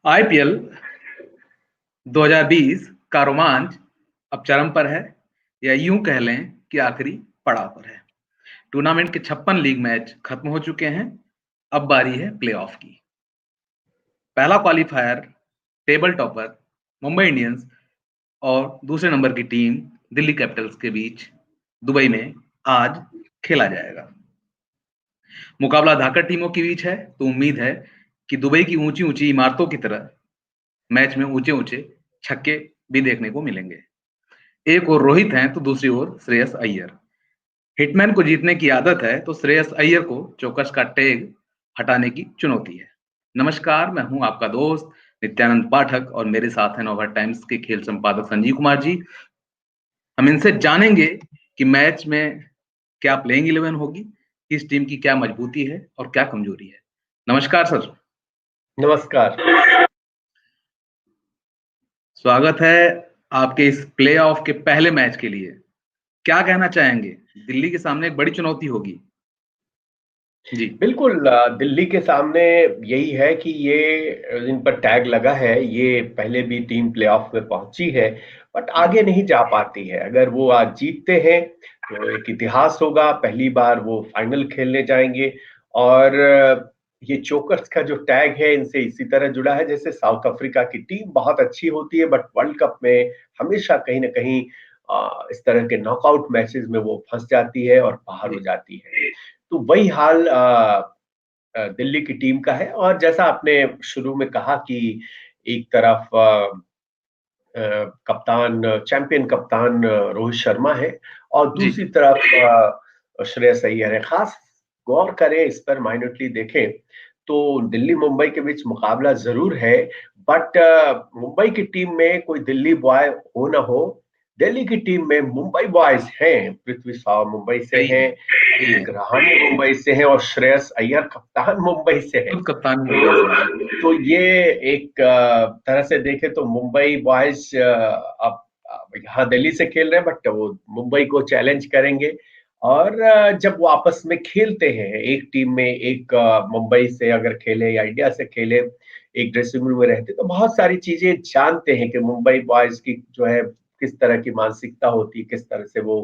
IPL 2020 का रोमांच अब चरम पर है, या यूं कह लें कि आखिरी पड़ाव पर है। टूर्नामेंट के 56 लीग मैच खत्म हो चुके हैं। अब बारी है प्लेऑफ की। पहला qualifier table topper Mumbai Indians और दूसरे नंबर की टीम दिल्ली कैपिटल्स के बीच दुबई में आज खेला जाएगा। मुकाबला धाकड़ टीमों के बीच है, तो उम्मीद है कि दुबई की ऊंची ऊंची इमारतों की तरह मैच में ऊंचे ऊंचे छक्के भी देखने को मिलेंगे। एक ओर रोहित हैं तो दूसरी ओर श्रेयस अय्यर। हिटमैन को जीतने की आदत है, तो श्रेयस अय्यर को चौकस का टैग हटाने की चुनौती है। नमस्कार, मैं हूं आपका दोस्त नित्यानंद पाठक और मेरे साथ हैं नवभारत टाइम्स के खेल संपादक संजीव कुमार जी। हम इनसे जानेंगे कि मैच में क्या प्लेइंग 11 होगी, किस टीम की क्या मजबूती है और क्या कमजोरी है। नमस्कार सर। नमस्कार। स्वागत है आपके इस प्ले ऑफ के पहले मैच के लिए। क्या कहना चाहेंगे? दिल्ली के सामने एक बड़ी चुनौती होगी। जी बिल्कुल, दिल्ली के सामने यही है कि ये इन पर टैग लगा है। ये पहले भी टीम प्लेऑफ में पहुंची है, बट जी आगे नहीं जा पाती है। अगर वो आज जीतते हैं तो एक इतिहास होगा, पहली बार वो फाइनल खेलने जाएंगे। और ये चोकर्स का जो टैग है इनसे इसी तरह जुड़ा है जैसे साउथ अफ्रीका की टीम बहुत अच्छी होती है, बट वर्ल्ड कप में हमेशा कहीं ना कहीं इस तरह के नॉकआउट मैचेस में वो फंस जाती है और बाहर हो जी जाती है। तो वही हाल दिल्ली की टीम का है। और जैसा आपने शुरू में कहा कि एक तरफ कप्तान, चैंपियन कप्तान रोहित शर्मा है और जी दूसरी तरफ श्रेयस अय्यर है। खास गौर करें इस पर, माइन्यूटली देखें तो दिल्ली मुंबई के बीच मुकाबला जरूर है, बट मुंबई की टीम में कोई दिल्ली बॉय हो ना हो, दिल्ली की टीम में मुंबई बॉयज हैं। पृथ्वी शॉ मुंबई से सही हैं, है, सही है। अजिंक्य रहाणे मुंबई से हैं और श्रेयस अय्यर कप्तान मुंबई से है। खुद कप्तान मुंबई से है। जी तो ये एक तरह से देखें तो मुंबई बॉयज अब यहाँ दिल्ली से खेल रहे हैं, बट वो मुंबई को चैलेंज करेंगे। और जब वो आपस में खेलते हैं एक टीम में, एक मुंबई से अगर खेले या इंडिया से खेले, एक ड्रेसिंग रूम में रहते तो बहुत सारी चीजें जानते हैं कि मुंबई बॉयज की जो है किस तरह की मानसिकता होती है, किस तरह से वो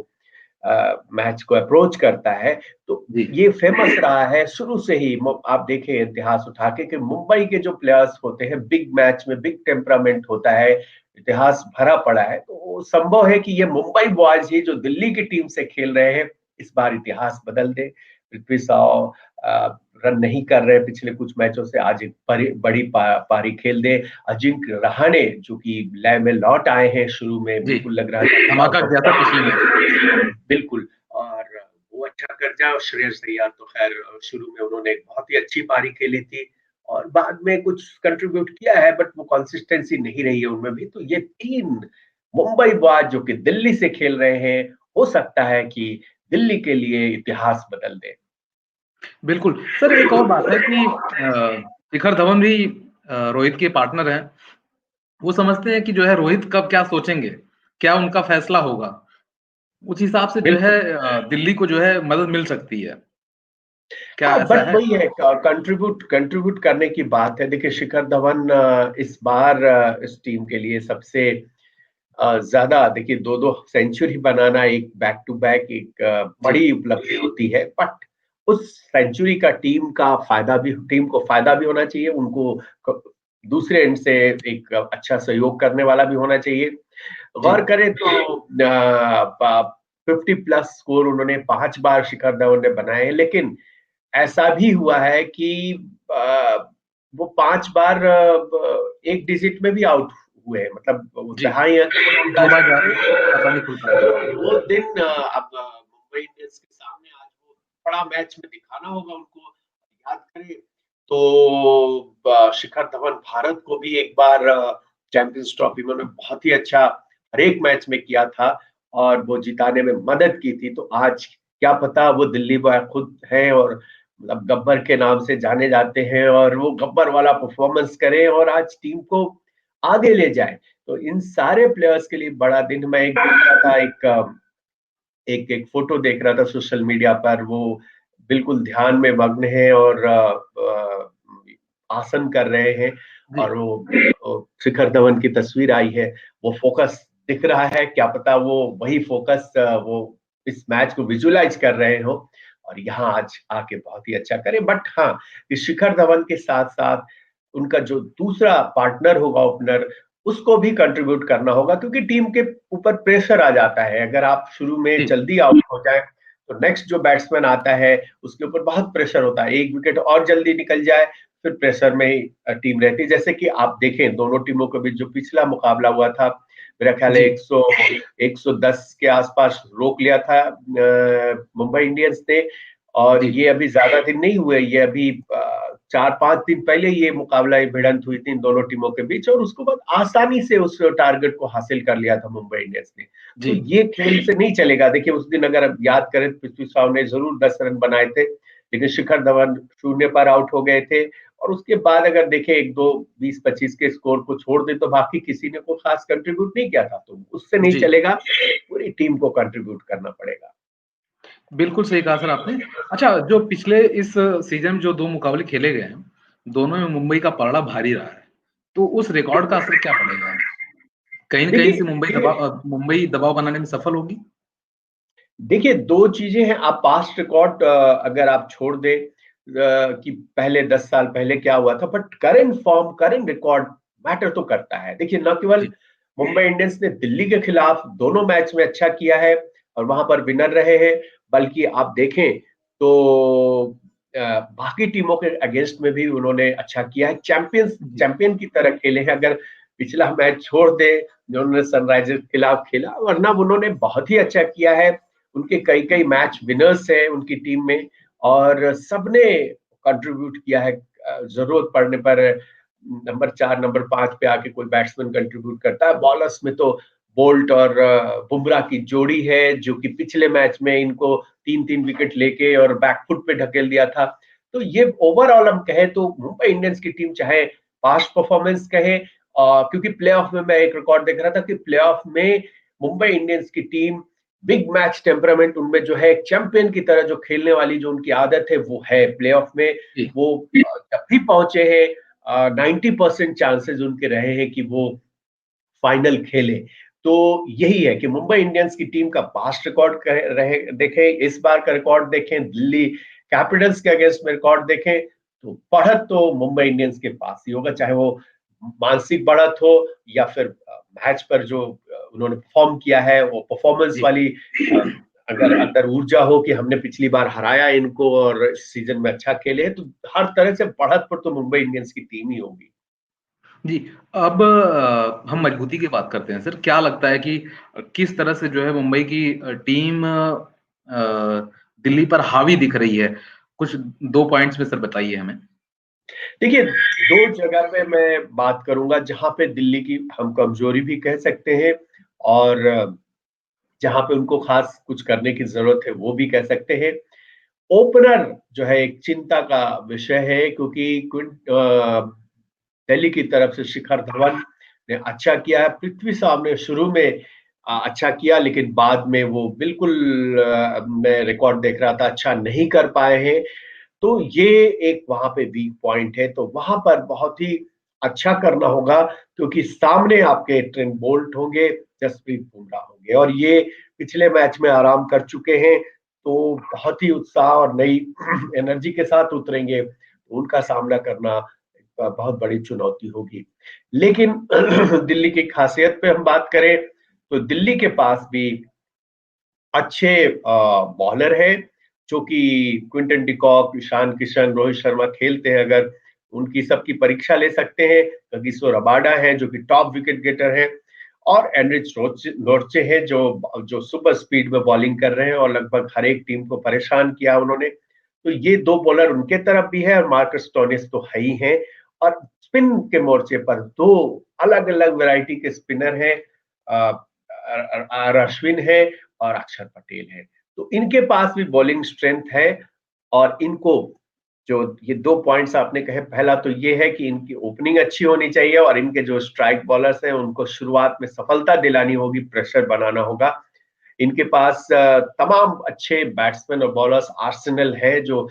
मैच को अप्रोच करता है। तो जी ये फेमस रहा है शुरू से ही। आप देखें इतिहास उठा के कि मुंबई के जो प्लेयर्स होते हैं बिग मैच में, बिग टेम्परामेंट होता है, इतिहास भरा पड़ा है। तो संभव है कि ये मुंबई बॉयज ही जो दिल्ली की टीम से खेल रहे हैं इस बार इतिहास बदल दे। पृथ्वी शॉ रन नहीं कर रहे पिछले कुछ मैचों से, आज एक बड़ी पारी खेल दे। अजिंक्य रहाणे जो कि लय में लौट आए हैं, शुरू में जी बिल्कुल लग रहा था धमाका आउट ऑफ किया था पिछले मैच में। फॉर्म, बिल्कुल। और वो अच्छा कर जाए। और श्रेयस अय्यर तो खैर शुरू में उन्होंने एक बहुत ही अच्छी पारी खेली थी और बाद में कुछ कंट्रीब्यूट किया है, बट वो कंसिस्टेंसी नहीं रही है उनमें भी। तो ये तीन मुंबई बॉयज जो कि दिल्ली से खेल रहे हैं, हो सकता है कि दिल्ली के लिए इतिहास बदल दे। बिल्कुल सर, एक और बात है कि शिखर धवन भी रोहित के पार्टनर हैं। वो समझते हैं कि जो है रोहित कब क्या सोचेंगे, क्या उनका फैसला होगा, उस हिसाब से जो है बिल्कुल। दिल्ली को जो है मदद मिल सकती है। क्या हाँ, ऐसा बट है? वही है, कंट्रीब्यूट करने की बात है। देखिए शिखर धवन इस बार इस टीम के लिए सबसे ज्यादा, देखिए दो दो सेंचुरी बनाना एक बैक टू बैक एक जी बड़ी उपलब्धि होती है। बट उस सेंचुरी का टीम को फायदा भी होना चाहिए, उनको दूसरे एंड से एक अच्छा सहयोग करने वाला भी होना चाहिए। जी गौर करें तो 50+ स्कोर उन्होंने 5 बार शिखर धवन ने बनाए हैं, लेकिन ऐसा भी हुआ है कि आ, वो 5 बार एक डिजिट में भी आउट हुए हैं। मतलब वो जी दहाई अंक में उनका दो बार जो खाता नहीं खुल पाया। है, वो दिन अब मुंबई इंडियंस के सामने आज वो बड़ा मैच में दिखाना होगा उनको। याद करें तो शिखर धवन भारत को भी एक बार चैंपियंस ट्रॉफी में उन्होंने बहुत ही अच्छा हर एक मैच में किया था और वो जिताने में मदद की थी। तो आज क्या पता वो दिल्ली बॉय खुद है और मतलब गब्बर के नाम से जाने जाते हैं और वो गब्बर वाला परफॉर्मेंस करें और आज टीम को आगे ले जाए। तो इन सारे प्लेयर्स के लिए बड़ा दिन। मैं एक देख रहा था, एक फोटो देख रहा था सोशल मीडिया पर, वो बिल्कुल ध्यान में मग्न है और आसन कर रहे हैं। जी वो शिखर धवन की तस्वीर आई है, वो फोकस दिख रहा है, क्या पता वो वही फोकस वो इस मैच को विजुअलाइज कर रहे हो और यहाँ आज आके बहुत ही अच्छा करे। बट हाँ, इस शिखर धवन के साथ साथ उनका जो दूसरा पार्टनर होगा ओपनर, उसको भी कंट्रीब्यूट करना होगा, क्योंकि टीम के ऊपर प्रेशर आ जाता है। अगर आप शुरू में जी जल्दी आउट हो जाए तो नेक्स्ट जो बैट्समैन आता है उसके ऊपर बहुत प्रेशर होता है, एक विकेट और जल्दी निकल जाए फिर प्रेशर में ही टीम रहती है। जैसे कि आप देखें दोनों टीमों के बीच जो पिछला मुकाबला हुआ था, मेरा ख्याल है जी 110 के आसपास रोक लिया था मुंबई इंडियंस ने। और जी ये अभी ज्यादा दिन नहीं हुए, ये अभी 4-5 दिन पहले ये मुकाबला, ये भिड़ंत हुई थी इन दोनों टीमों के बीच और उसके बाद आसानी से उस टारगेट को हासिल कर लिया था मुंबई इंडियंस ने। जी तो ये खेल से नहीं चलेगा। देखिए उस दिन अगर आप याद करें, पृथ्वी शॉ ने जरूर 10 रन बनाए थे, लेकिन शिखर धवन शून्य पर आउट हो गए थे। और उसके बाद अगर देखें एक दो 20-25 के स्कोर को छोड़ दे तो बाकी किसी ने को खास कंट्रीब्यूट नहीं किया था, तो उससे नहीं जी चलेगा, पूरी टीम को कंट्रीब्यूट करना पड़ेगा। बिल्कुल सही कहा सर आपने। अच्छा, जो पिछले इस सीज़न जो 2 मुकाबले खेले गए हैं, दोनों में मुंबई का पलड़ा भारी रहा है। तो उस रिकॉर्ड का असर क्या पड़ेगा? कहीं न कहीं देखिए से मुंबई दबाव बनाने में सफल होगी? देखिए, 2 चीज़ें हैं। आप पास्ट रिकॉर्ड अगर आप छोड़ दें कि पहले 10 साल पहले क्या हुआ था, but current form, current record matter तो करता है। देखिए, न केवल जी, मुंबई इंडियंस ने दिल्ली के खिलाफ दोनों मैच में अच्छा किया है और वहां पर विनर रहे हैं, बल्कि आप देखें तो बाकी टीमों के अगेंस्ट में भी उन्होंने अच्छा किया है। जी, चैंपियन की तरह खेले हैं। अगर पिछला मैच छोड़ दे जो उन्होंने सनराइजर्स के खिलाफ खेला, वरना उन्होंने बहुत ही अच्छा किया है। उनके कई कई मैच विनर्स हैं उनकी टीम में और सबने कंट्रीब्यूट किया है। जरूरत पड़ने पर नंबर 4 नंबर 5 पे आके कोई बैट्समैन कंट्रीब्यूट करता है। बॉलर्स में तो बोल्ट और बुमराह की जोड़ी है, जो कि पिछले मैच में इनको 3-3 विकेट लेके और बैकफुट पे ढकेल दिया था। तो ये ओवरऑल हम कहें तो मुंबई इंडियंस की टीम, चाहे पास्ट परफॉर्मेंस कहे, क्योंकि प्लेऑफ में मैं एक रिकॉर्ड देख रहा था कि प्लेऑफ में मुंबई इंडियंस की टीम बिग मैच टेम्परामेंट उनमें जो है, एक चैंपियन की तरह जो खेलने वाली जो उनकी आदत है वो है। प्लेऑफ में जी, वो जब भी पहुंचे हैं 90% चांसेस उनके रहे हैं कि वो फाइनल खेले। तो यही है कि मुंबई इंडियंस की टीम का पास्ट रिकॉर्ड रहे देखें, इस बार का रिकॉर्ड देखें, दिल्ली कैपिटल्स के अगेंस्ट में रिकॉर्ड देखें, तो बढ़त तो मुंबई इंडियंस के पास ही होगा, चाहे वो मानसिक बढ़त हो या फिर मैच पर जो उन्होंने परफॉर्म किया है वो परफॉर्मेंस जी। वाली अगर अंदर ऊर्जा हो कि हमने पिछली बार हराया इनको और इस सीजन में अच्छा खेले, तो हर तरह से बढ़त पर तो मुंबई इंडियंस की टीम ही होगी। जी, अब हम मजबूती की बात करते हैं सर। क्या लगता है कि किस तरह से जो है मुंबई की टीम दिल्ली पर हावी दिख रही है? कुछ 2 पॉइंट्स में सर बताइए हमें। देखिए, 2 जगह पे मैं बात करूँगा जहाँ पे दिल्ली की हम कमज़ोरी भी कह सकते हैं और जहाँ पे उनको ख़ास कुछ करने की ज़रूरत है वो भी कह सकते हैं। ओपनर जो है एक चिंता का विषय है, क्योंकि दिल्ली की तरफ से शिखर धवन ने अच्छा किया है। पृथ्वी शॉ ने शुरू में अच्छा किया, लेकिन बाद में वो बिल्कुल मैं रिकॉर्ड देख रहा था अच्छा नहीं कर पाए हैं। तो ये एक वहां पे वीक पॉइंट है, तो वहां पर बहुत ही अच्छा करना होगा, क्योंकि सामने आपके ट्रेंट बोल्ट होंगे, जसप्रीत बुमराह होंगे और ये पिछले मैच में आराम कर चुके हैं, तो बहुत ही उत्साह और नई एनर्जी के साथ उतरेंगे, तो उनका सामना करना एक बहुत बड़ी चुनौती होगी। लेकिन दिल्ली की खासियत पे हम बात करें तो दिल्ली के पास भी अच्छे बॉलर है, जो कि क्विंटन डिकॉक, ईशान किशन, रोहित शर्मा खेलते हैं अगर, उनकी सबकी परीक्षा ले सकते हैं। कगिसो रबाडा है जो कि टॉप विकेट गेटर है और एनरिच नोर्चे है जो जो सुपर स्पीड में बॉलिंग कर रहे हैं और लगभग हर एक टीम को परेशान किया उन्होंने। तो ये 2 बॉलर उनके तरफ भी है और मार्कस स्टोनिस तो है ही है। और स्पिन के मोर्चे पर 2 अलग अलग वैरायटी के स्पिनर हैं, आर अश्विन है और अक्षर पटेल है। तो इनके पास भी बॉलिंग स्ट्रेंथ है और इनको जो ये 2 पॉइंट्स आपने कहे, पहला तो ये है कि इनकी ओपनिंग अच्छी होनी चाहिए और इनके जो स्ट्राइक बॉलर्स हैं उनको शुरुआत में सफलता दिलानी होगी, प्रेशर बनाना होगा। इनके पास तमाम अच्छे बैट्समैन और बॉलर्स आर्सेनल है जो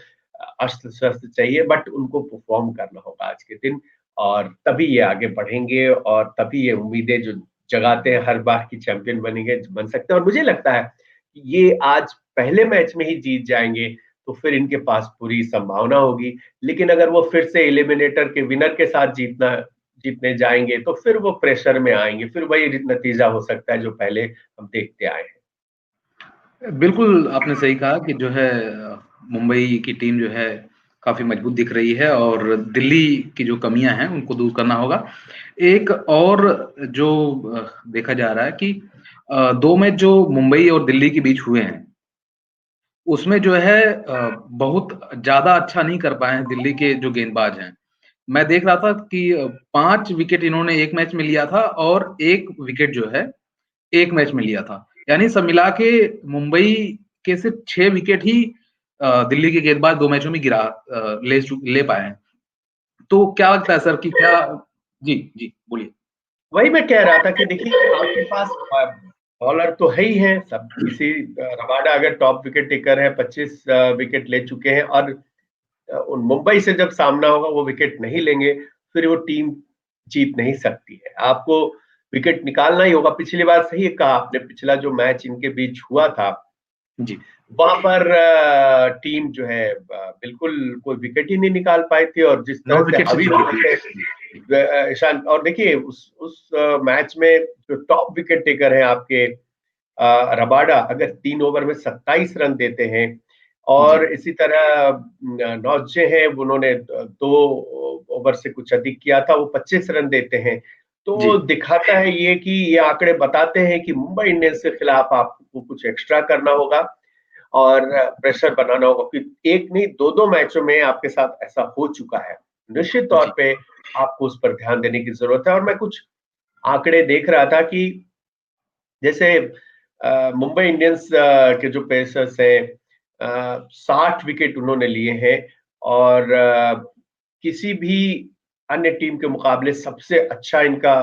अस्त्र शस्त्र चाहिए, बट उनको परफॉर्म करना होगा आज के दिन। और तभी ये आगे बढ़ेंगे और तभी ये उम्मीदें जो जगाते हैं हर बार की चैंपियन बनेंगे, बन सकते हैं। और मुझे लगता है कि ये आज पहले मैच में ही जीत जाएंगे तो फिर इनके पास पूरी संभावना होगी। लेकिन अगर वो फिर से एलिमिनेटर के विनर के साथ जीतने जाएंगे तो फिर वो प्रेशर में आएंगे, फिर वही नतीजा हो सकता है जो पहले हम देखते आए हैं। बिल्कुल, आपने सही कहा कि जो है मुंबई की टीम जो है काफ़ी मजबूत दिख रही है और दिल्ली की जो कमियाँ हैं उनको दूर करना होगा। एक और जो देखा जा रहा है कि 2 मैच जो मुंबई और दिल्ली के बीच हुए हैं, उसमें जो है बहुत ज़्यादा अच्छा नहीं कर पाए हैं दिल्ली के जो गेंदबाज हैं। मैं देख रहा था कि 5 विकेट इन्होंने 1 मैच में लिया था और 1 विकेट जो है 1 मैच में लिया था। यानी सब मिला के मुंबई के सिर्फ 6 विकेट ही दिल्ली के गेंदबाज 2 मैचों में ले पाए हैं। तो क्या लगता है सर कि क्या जी, जी, बोलिए। वही मैं कह रहा था कि देखिए आपके पास बॉलर तो है ही है सब, किसी रबाडा अगर टॉप विकेट टेकर है, 25 विकेट ले चुके हैं और उन मुंबई से जब सामना होगा वो विकेट नहीं लेंगे, फिर वो टीम जीत नहीं सकती है। आपको विकेट निकालना ही होगा। पिछली बार सही कहा आपने, पिछला जो मैच इनके बीच हुआ था जी, वहां पर टीम जो है बिल्कुल कोई विकेट ही नहीं निकाल पाई थी और जिस 9 तरह से विकेट से हावी जीती हुए थी। थे जी, ईशान। और देखिए उस मैच में जो टॉप विकेट टेकर है आपके रबाडा, अगर 3 ओवर में 27 रन देते हैं और जी, इसी तरह नौजे हैं उन्होंने 2 ओवर से कुछ अधिक किया था, वो 25 रन देते हैं। जी, तो दिखाता है ये कि ये आंकड़े बताते हैं कि मुंबई इंडियंस के खिलाफ आपको कुछ एक्स्ट्रा करना होगा और प्रेशर बनाना होगा कि एक नहीं दो दो मैचों में आपके साथ ऐसा हो चुका है। निश्चित तौर जी, पे आपको उस पर ध्यान देने की जरूरत है। और मैं कुछ आंकड़े देख रहा था कि जैसे मुंबई इंडियंस के जो पेसर्स हैं 60 विकेट उन्होंने लिए हैं और किसी भी अन्य टीम के मुकाबले सबसे अच्छा इनका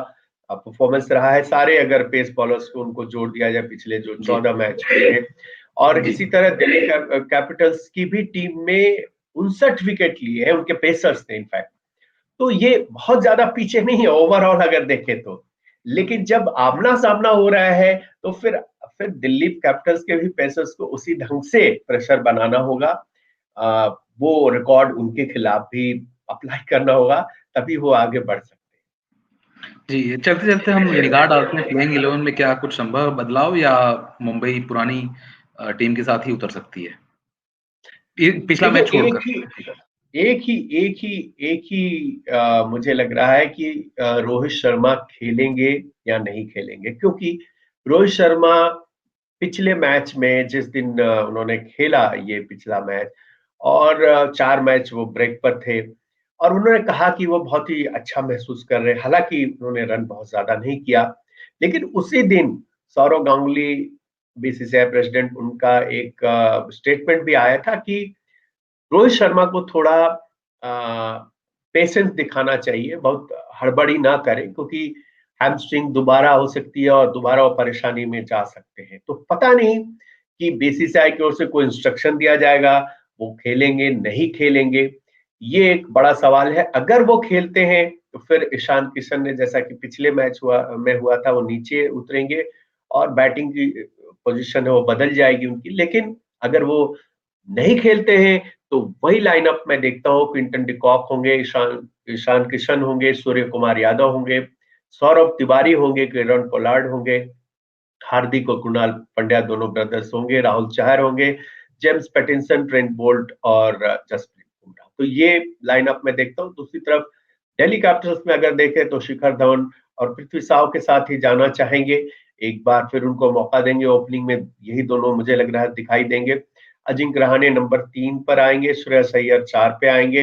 परफॉर्मेंस रहा है, सारे अगर पेस बॉलर्स को उनको जोड़ दिया जाए पिछले जो जी, 14 मैच हुए। और जी, इसी तरह दिल्ली कैपिटल्स की भी टीम में 59 विकेट लिए हैं उनके पेसर्स ने इनफैक्ट। तो ये बहुत ज्यादा पीछे नहीं है ओवरऑल अगर देखें तो। लेकिन जब आमना सामना हो रहा है तो फिर दिल्ली कैपिटल्स के भी पेसर्स को उसी ढंग से प्रेशर बनाना होगा। वो रिकॉर्ड उनके खिलाफ भी अप्लाई करना होगा, तभी वो आगे बढ़ सकते जी। चलते-चलते हम निगाह डालते हैं प्लेइंग 11 में क्या कुछ संभव बदलाव या मुंबई पुरानी टीम के साथ ही उतर सकती है? पिछला हैं। मैच देखिए छोड़कर। एक ही मुझे लग रहा है कि रोहित शर्मा खेलेंगे या नहीं खेलेंगे, क्योंकि रोहित शर्मा पिछले मैच में जिस दिन उन्होंने खेला ये पिछला मैच और 4 मैच वो ब्रेक पर थे और उन्होंने कहा कि वो बहुत ही अच्छा महसूस कर रहे हैं। हालांकि उन्होंने रन बहुत ज्यादा नहीं किया, लेकिन उसी दिन सौरव गांगुली बीसीसीआई प्रेसिडेंट उनका एक स्टेटमेंट भी आया था कि रोहित शर्मा को थोड़ा पेशेंस दिखाना चाहिए, बहुत हड़बड़ी ना करें क्योंकि हैमस्ट्रिंग दोबारा हो सकती है और दोबारा वो परेशानी में जा सकते हैं। तो पता नहीं कि बीसीसीआई की ओर से कोई इंस्ट्रक्शन दिया जाएगा, वो खेलेंगे नहीं खेलेंगे, ये एक बड़ा सवाल है। अगर वो खेलते हैं तो फिर ईशान किशन ने जैसा कि पिछले मैच हुआ था वो नीचे उतरेंगे और बैटिंग की पोजीशन है वो बदल जाएगी उनकी। लेकिन अगर वो नहीं खेलते हैं तो वही लाइनअप मैं देखता हूँ, क्विंटन डिकॉक होंगे, ईशान ईशान किशन होंगे, सूर्य कुमार यादव होंगे, सौरभ तिवारी होंगे, किरण पोलार्ड होंगे, हार्दिक और कुणाल पंड्या दोनों ब्रदर्स होंगे, राहुल चहर होंगे, जेम्स पैटिंसन, ट्रेंट बोल्ट और जसप्रीत बुमराह। तो ये लाइनअप में देखता हूँ। दूसरी तरफ दिल्ली कैपिटल्स में अगर देखें तो शिखर धवन और पृथ्वी शाव के साथ ही जाना चाहेंगे, एक बार फिर उनको मौका देंगे ओपनिंग में, यही दोनों मुझे लग रहा है दिखाई देंगे। अजिंक्य रहाणे नंबर 3 पर आएंगे, श्रेयस अय्यर 4 पे आएंगे।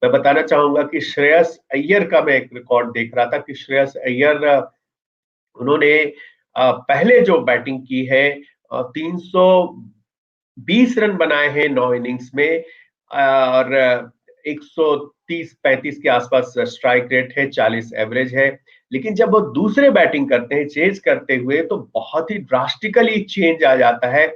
मैं बताना चाहूंगा कि श्रेयस अय्यर का मैं एक रिकॉर्ड देख रहा था कि श्रेयस अय्यर उन्होंने पहले जो बैटिंग की है 320 रन बनाए हैं 9 इनिंग्स में और 130-35 के आसपास स्ट्राइक रेट है, 40 एवरेज है। लेकिन जब वो दूसरे बैटिंग करते हैं चेज करते हुए तो बहुत ही ड्रास्टिकली चेंज आ जाता है,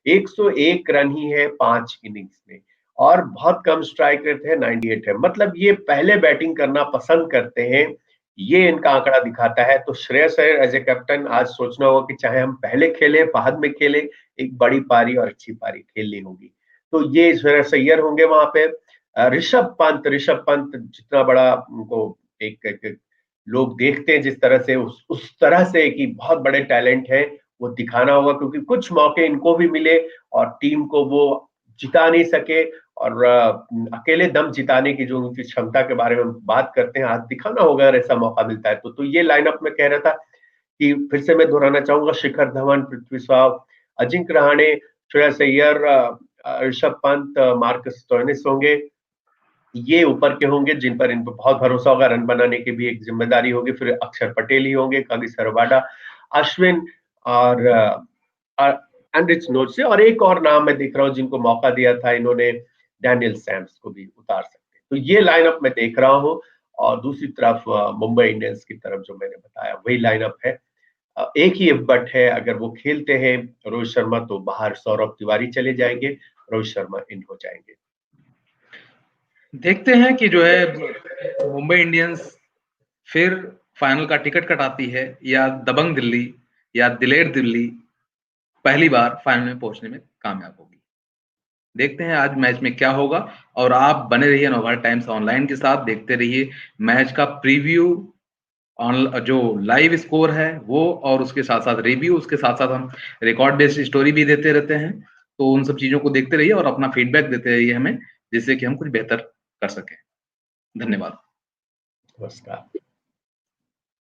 101 रन ही है 5 इनिंग्स में। और बहुत कम स्ट्राइक रेट है, 98 है। मतलब ये पहले बैटिंग करना पसंद करते हैं, ये इनका आंकड़ा दिखाता है। तो Shreyas Iyer as a captain आज सोचना होगा कि चाहे हम पहले खेले बाद में खेले, एक बड़ी पारी और अच्छी पारी खेलनी होगी। तो ये श्रेयस अय्यर होंगे वहां पे। ऋषभ पंत जितना बड़ा उनको एक लोग देखते हैं, जिस तरह से उस तरह से कि बहुत बड़े टैलेंट है, वो दिखाना होगा, क्योंकि कुछ मौके इनको भी मिले और टीम को वो जिता नहीं सके। और अकेले दम जिताने की जो उनकी क्षमता के बारे में बात करते हैं, आज दिखाना होगा अगर ऐसा मौका मिलता है तो ये लाइनअप में कह रहा था कि फिर से मैं दोहराना चाहूंगा, शिखर धवन, पृथ्वी शॉ, अजिंक्य रहाणे, श्रेयस अय्यर, ऋषभ पंत, मार्कस स्टोइनिस होंगे। ये ऊपर के होंगे जिन पर इन पर बहुत भरोसा होगा, रन बनाने की भी एक जिम्मेदारी होगी। फिर अक्षर पटेल ही होंगे, कागिसो रबाडा, अश्विन और एंड्रिच नोट से। और एक और नाम मैं देख रहा हूँ जिनको मौका दिया था इन्होंने, डैनियल सैम्स को भी उतार सकते। तो ये लाइनअप मैं देख रहा हूँ। और दूसरी तरफ मुंबई इंडियंस की तरफ जो मैंने बताया वही लाइनअप है। एक ही बट है, अगर वो खेलते हैं रोहित शर्मा तो बाहर सौरभ तिवारी चले जाएंगे, रोहित शर्मा इन हो जाएंगे। देखते हैं कि जो है मुंबई इंडियंस फिर फाइनल का टिकट कटाती है या दबंग दिल्ली या दिलेर दिल्ली पहली बार फाइनल में पहुंचने में कामयाब होगी। देखते हैं आज मैच में क्या होगा। और आप बने रहिए नवभारत टाइम्स ऑनलाइन के साथ, देखते रहिए मैच का प्रीव्यू, जो लाइव स्कोर है वो, और उसके साथ साथ रिव्यू, उसके साथ साथ हम रिकॉर्ड बेस्ड स्टोरी भी देते रहते हैं। तो उन सब चीजों को देखते रहिए और अपना फीडबैक देते रहिए हमें, जिससे कि हम कुछ बेहतर कर सकें। धन्यवाद। नमस्कार।